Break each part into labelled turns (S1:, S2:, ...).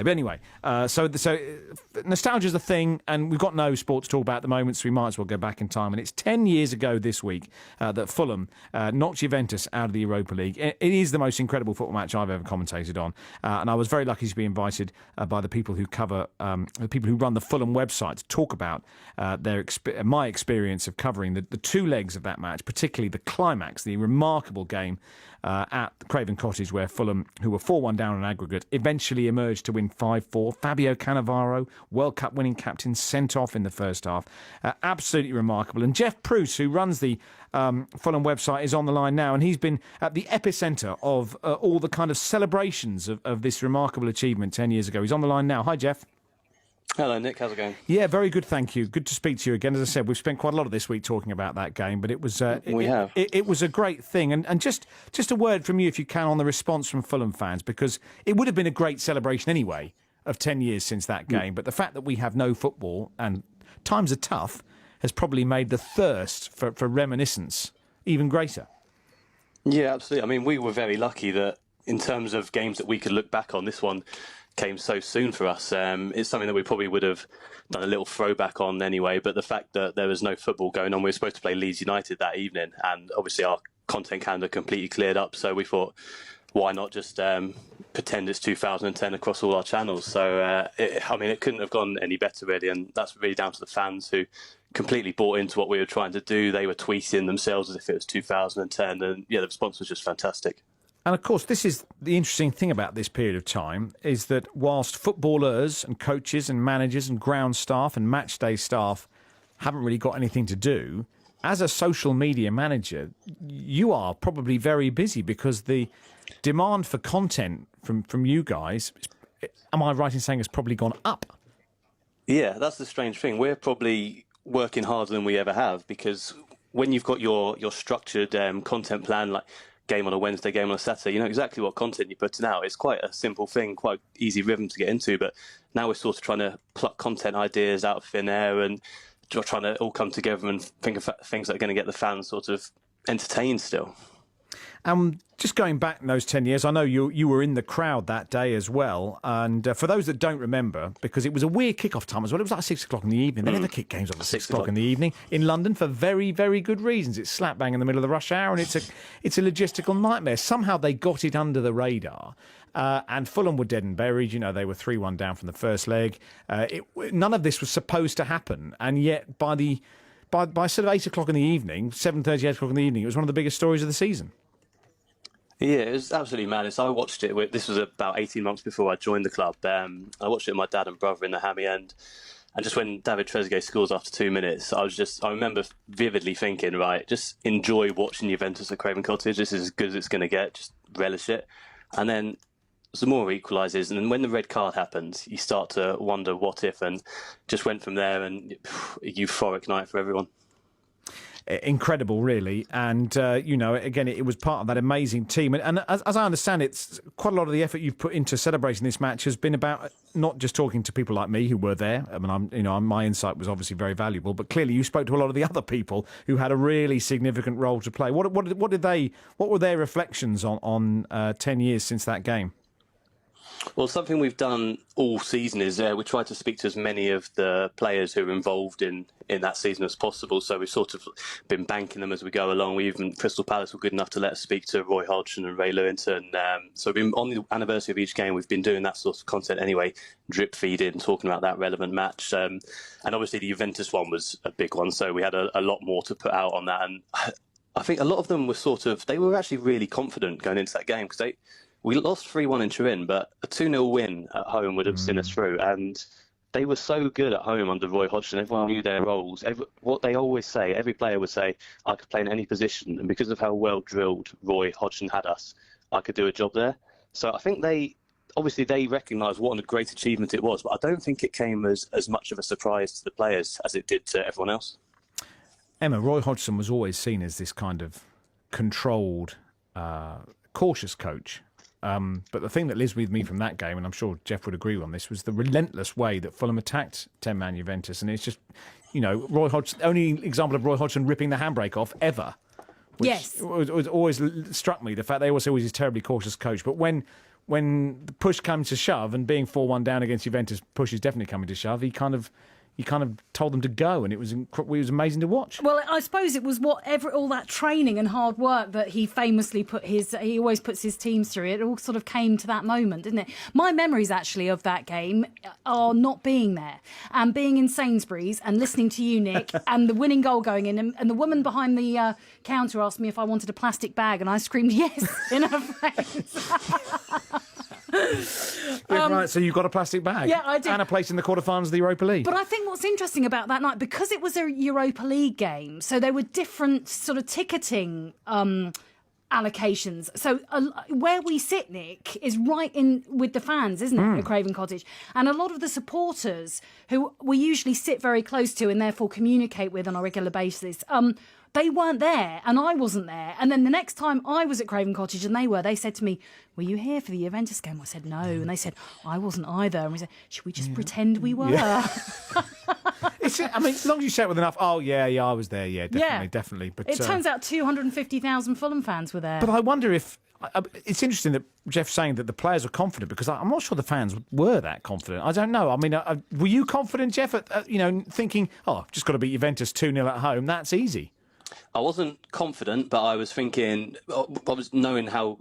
S1: But anyway, so nostalgia's a thing, and we've got no sport to talk about at the moment, so we might as well go back in time. And it's 10 years ago this week that Fulham knocked Juventus out of the Europa League. It is the most incredible football match I've ever commentated on, and I was very lucky to be invited by the people who cover, the people who run the Fulham website to talk about my experience of covering the two legs of that match, particularly the climax, the remarkable game at Craven Cottage, where Fulham, who were 4-1 down on aggregate, eventually emerged to win 5-4. Fabio Cannavaro, World Cup winning captain, sent off in the first half. Absolutely remarkable. And Jeff Pruce, who runs the Fulham website, is on the line now, and he's been at the epicentre of all the kind of celebrations of this remarkable achievement 10 years ago. He's on the line now. Hi, Jeff.
S2: Hello, Nick. How's it going?
S1: Yeah, very good, thank you. Good to speak to you again. As I said, we've spent quite a lot of this week talking about that game, but it was it was a great thing. And just a word from you, if you can, on the response from Fulham fans, because it would have been a great celebration anyway of 10 years since that game. But the fact that we have no football and times are tough has probably made the thirst for reminiscence even greater.
S2: Yeah, absolutely. I mean, we were very lucky that in terms of games that we could look back on, this one came so soon for us. It's something that we probably would have done a little throwback on anyway, but the fact that there was no football going on, we were supposed to play Leeds United that evening, and obviously our content calendar completely cleared up, so we thought, why not just pretend it's 2010 across all our channels? So, it couldn't have gone any better, really, and that's really down to the fans who completely bought into what we were trying to do. They were tweeting themselves as if it was 2010, and yeah, the response was just fantastic.
S1: And of course, this is the interesting thing about this period of time, is that whilst footballers and coaches and managers and ground staff and match day staff haven't really got anything to do, as a social media manager, you are probably very busy, because the demand for content from you guys, am I right in saying, has probably gone up?
S2: Yeah, that's the strange thing. We're probably working harder than we ever have, because when you've got your structured content plan, like game on a Wednesday, game on a Saturday, you know exactly what content you're putting out. It's quite a simple thing, quite easy rhythm to get into, but now we're sort of trying to pluck content ideas out of thin air and trying to all come together and think of things that are going to get the fans sort of entertained still.
S1: Just going back in those 10 years, I know you were in the crowd that day as well. And for those that don't remember, because it was a weird kick-off time as well, it was like 6 o'clock in the evening. They never kick games off at 6 o'clock in the evening in London for very, very good reasons. It's slap bang in the middle of the rush hour, and it's a logistical nightmare. Somehow they got it under the radar. And Fulham were dead and buried. You know, they were 3-1 down from the first leg. None of this was supposed to happen. And yet by sort of 8 o'clock in the evening, 7:30, 8 o'clock in the evening, it was one of the biggest stories of the season.
S2: Yeah, it was absolutely madness. I watched it. This was about 18 months before I joined the club. I watched it with my dad and brother in the hammy end. And just when David Trezeguet scores after 2 minutes, I remember vividly thinking, right, just enjoy watching Juventus at Craven Cottage. This is as good as it's going to get. Just relish it. And then Zamora equalises. And then when the red card happens, you start to wonder what if, and just went from there, and a euphoric night for everyone.
S1: Incredible, really. And, again, it was part of that amazing team. And as I understand it, quite a lot of the effort you've put into celebrating this match has been about not just talking to people like me who were there. I mean, my insight was obviously very valuable, but clearly you spoke to a lot of the other people who had a really significant role to play. What were their reflections on 10 years since that game?
S2: Well, something we've done all season is we try to speak to as many of the players who are involved in that season as possible. So we've sort of been banking them as we go along. Crystal Palace were good enough to let us speak to Roy Hodgson and Ray Lewington. So we've been on the anniversary of each game. We've been doing that sort of content anyway, drip feeding, talking about that relevant match. And obviously the Juventus one was a big one. So we had a lot more to put out on that. And I think a lot of them were they were actually really confident going into that game, because we lost 3-1 in Turin, but a 2-0 win at home would have seen us through. And they were so good at home under Roy Hodgson. Everyone knew their roles. What they always say, every player would say, I could play in any position. And because of how well drilled Roy Hodgson had us, I could do a job there. So I think they recognised what a great achievement it was. But I don't think it came as much of a surprise to the players as it did to everyone else.
S1: Emma, Roy Hodgson was always seen as this kind of controlled, cautious coach. But the thing that lives with me from that game, and I'm sure Jeff would agree on this, was the relentless way that Fulham attacked 10-man Juventus. And it's just, Roy Hodgson, only example of Roy Hodgson ripping the handbrake off ever. Which
S3: yes.
S1: was always struck me, the fact they always say he's a terribly cautious coach. But when when the push comes to shove, and being 4-1 down against Juventus, push is definitely coming to shove. He kind of told them to go, and it was amazing to watch.
S3: Well, I suppose it was all that training and hard work that he famously he always puts his teams through. It all sort of came to that moment, didn't it? My memories actually of that game are not being there and being in Sainsbury's and listening to you, Nick, and the winning goal going in, and the woman behind the counter asked me if I wanted a plastic bag, and I screamed yes in her face.
S1: Right, so you got a plastic bag,
S3: yeah, I did,
S1: and a place in the quarterfinals of the Europa League.
S3: But I think what's interesting about that night, because it was a Europa League game, so there were different sort of ticketing allocations. So where we sit, Nick, is right in with the fans, isn't it, at Craven Cottage? And a lot of the supporters, who we usually sit very close to and therefore communicate with on a regular basis, they weren't there, and I wasn't there. And then the next time I was at Craven Cottage and they said to me, were you here for the Juventus game? I said, no. And they said, I wasn't either. And we said, should we just pretend we were?
S1: Yeah. I mean, as long as you say it with enough, oh, yeah, I was there, definitely. But
S3: it turns out 250,000 Fulham fans were there.
S1: But I wonder if... It's interesting that Jeff's saying that the players are confident, because I'm not sure the fans were that confident. I don't know. I mean, were you confident, Jeff, thinking, just got to beat Juventus 2-0 at home, that's easy?
S2: I wasn't confident, but I was thinking, I was knowing how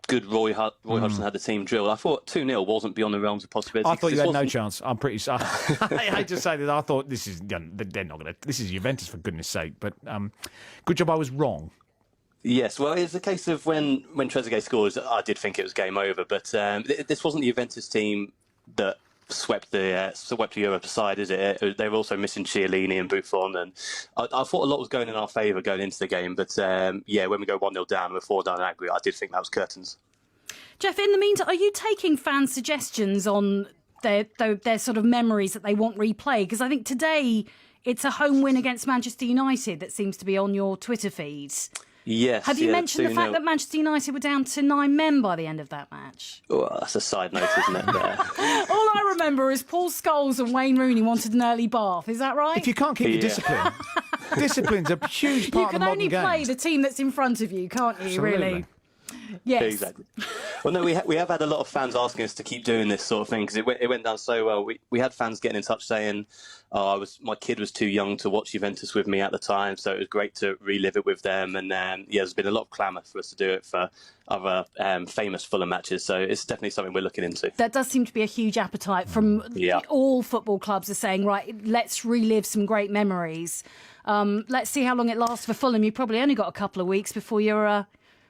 S2: good Roy Hodgson had the team drilled. I thought 2-0 wasn't beyond the realms of possibility.
S1: I thought you had no chance. I'm pretty sorry. I hate to say that. I thought they're not going to. This is Juventus, for goodness sake. But good job I was wrong.
S2: Yes, well, it's a case of when Trezeguet scores, I did think it was game over. But this wasn't the Juventus team that swept the Europe aside, is it? They were also missing Chiellini and Buffon, and I thought a lot was going in our favour going into the game. But when we go 1-0 down, we're 4 down angry, I did think that was curtains.
S3: Jeff, in the meantime, are you taking fan suggestions on their sort of memories that they want replay? Because I think today it's a home win against Manchester United that seems to be on your Twitter feeds.
S2: Yes.
S3: Have you mentioned the fact that Manchester United were down to 9 men by the end of that match?
S2: Well, that's a side note, isn't it? All
S3: I remember is Paul Scholes and Wayne Rooney wanted an early bath. Is that right?
S1: If you can't keep your discipline, discipline's a huge part of the modern game.
S3: You can only play the team that's in front of you, can't you?
S1: Absolutely.
S3: Really? Yes.
S2: Exactly. Well, no, we have had a lot of fans asking us to keep doing this sort of thing, because it went down so well. We had fans getting in touch saying, my kid was too young to watch Juventus with me at the time, so it was great to relive it with them. And there's been a lot of clamour for us to do it for other famous Fulham matches, so it's definitely something we're looking into.
S3: There does seem to be a huge appetite from all football clubs are saying, right, let's relive some great memories. Let's see how long it lasts for Fulham. You've probably only got a couple of weeks before you're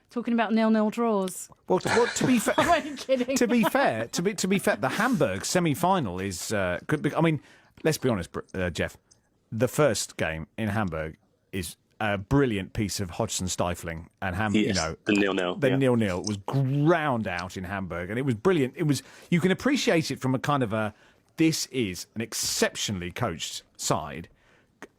S3: talking about 0-0 draws.
S1: Well, to be fair,
S3: I'm only kidding.
S1: to be fair, the Hamburg semi-final is. Could be, I mean, let's be honest, Jeff. The first game in Hamburg is a brilliant piece of Hodgson stifling, and
S2: the 0-0.
S1: The 0-0 was ground out in Hamburg, and it was brilliant. It was. You can appreciate it from a kind of this is an exceptionally coached side,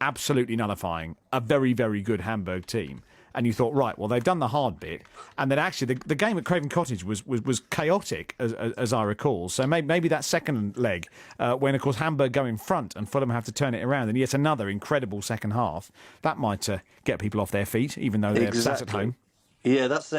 S1: absolutely nullifying a very, very good Hamburg team. And you thought, right, well, they've done the hard bit. And then actually the game at Craven Cottage was chaotic, as I recall. So maybe that second leg, when, of course, Hamburg go in front and Fulham have to turn it around, and yet another incredible second half, that might get people off their feet, even though they're sat at home.
S2: Yeah, that's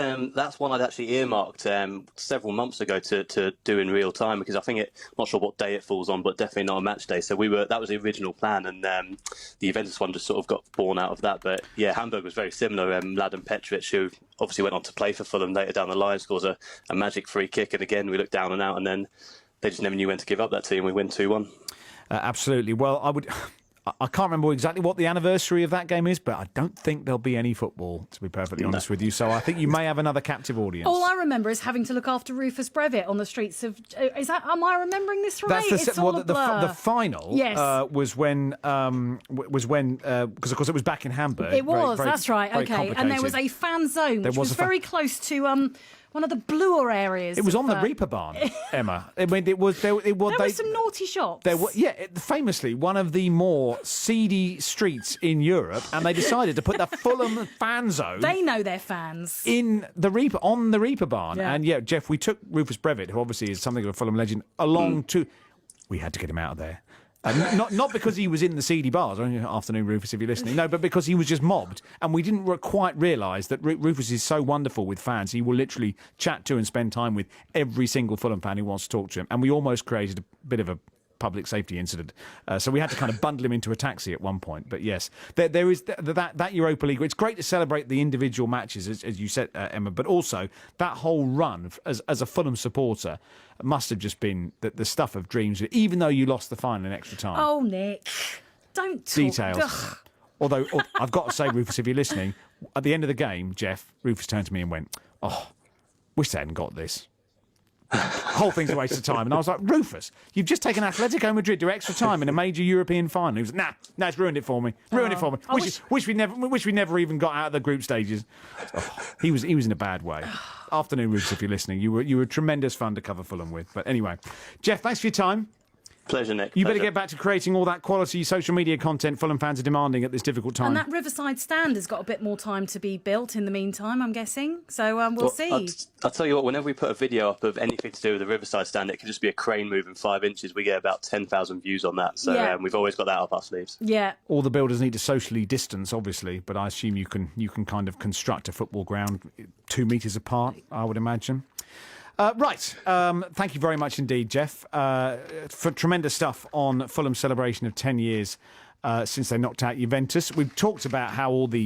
S2: one I'd actually earmarked several months ago to do in real time, because I think I'm not sure what day it falls on, but definitely not a match day. So that was the original plan, and the Juventus one just sort of got born out of that. But yeah, Hamburg was very similar. Mladen Petrovic, who obviously went on to play for Fulham later down the line, scores a magic free kick, and again we looked down and out, and then they just never knew when to give up that team. We win 2-1.
S1: Absolutely. Well, I can't remember exactly what the anniversary of that game is, but I don't think there'll be any football, to be perfectly honest with you. So I think you may have another captive audience.
S3: All I remember is having to look after Rufus Brevitt on the streets of... Am I remembering this right?
S1: That's the final was when... Because, of course, it was back in Hamburg.
S3: It was, that's right, okay. And there was a fan zone, which was very close to... one of the bluer areas.
S1: It was on the Reeperbahn, Emma. I mean, there were
S3: some naughty shops.
S1: Famously one of the more seedy streets in Europe, and they decided to put the Fulham fan zone.
S3: They know their fans
S1: on the Reeperbahn. Yeah. And Jeff, we took Rufus Brevitt, who obviously is something of a Fulham legend, along to. We had to get him out of there. Not because he was in the seedy bars. Afternoon, Rufus, if you're listening. No, but because he was just mobbed. And we didn't quite realise that Rufus is so wonderful with fans. He will literally chat to and spend time with every single Fulham fan who wants to talk to him. And we almost created a bit of a public safety incident. So we had to kind of bundle him into a taxi at one point. But yes, there is that Europa League. It's great to celebrate the individual matches, as you said, Emma, but also that whole run as a Fulham supporter must have just been the stuff of dreams, even though you lost the final in extra time.
S3: Oh, Nick, don't talk.
S1: Details.
S3: Ugh.
S1: Although, I've got to say, Rufus, if you're listening, at the end of the game, Rufus turned to me and went, "Oh, wish they hadn't got this. Whole thing's a waste of time." And I was like, "Rufus, you've just taken Atletico Madrid to extra time in a major European final." He was like, nah, it's ruined it for me. Wish we never even got out of the group stages. Oh, he was in a bad way. Afternoon, Rufus, if you're listening. You were tremendous fun to cover Fulham with. But anyway, Jeff, thanks for your time.
S2: Pleasure, Nick.
S1: You better get back to creating all that quality social media content Fulham fans are demanding at this difficult time.
S3: And that Riverside stand has got a bit more time to be built in the meantime, I'm guessing. So we'll see.
S2: I'll tell you what, whenever we put a video up of anything to do with the Riverside stand, it can just be a crane moving 5 inches. We get about 10,000 views on that. So we've always got that up our sleeves.
S3: Yeah.
S1: All the builders need to socially distance, obviously, but I assume you can kind of construct a football ground 2 metres apart, I would imagine. Right. Thank you very much indeed, Jeff, for tremendous stuff on Fulham's celebration of 10 years since they knocked out Juventus. We've talked about how all the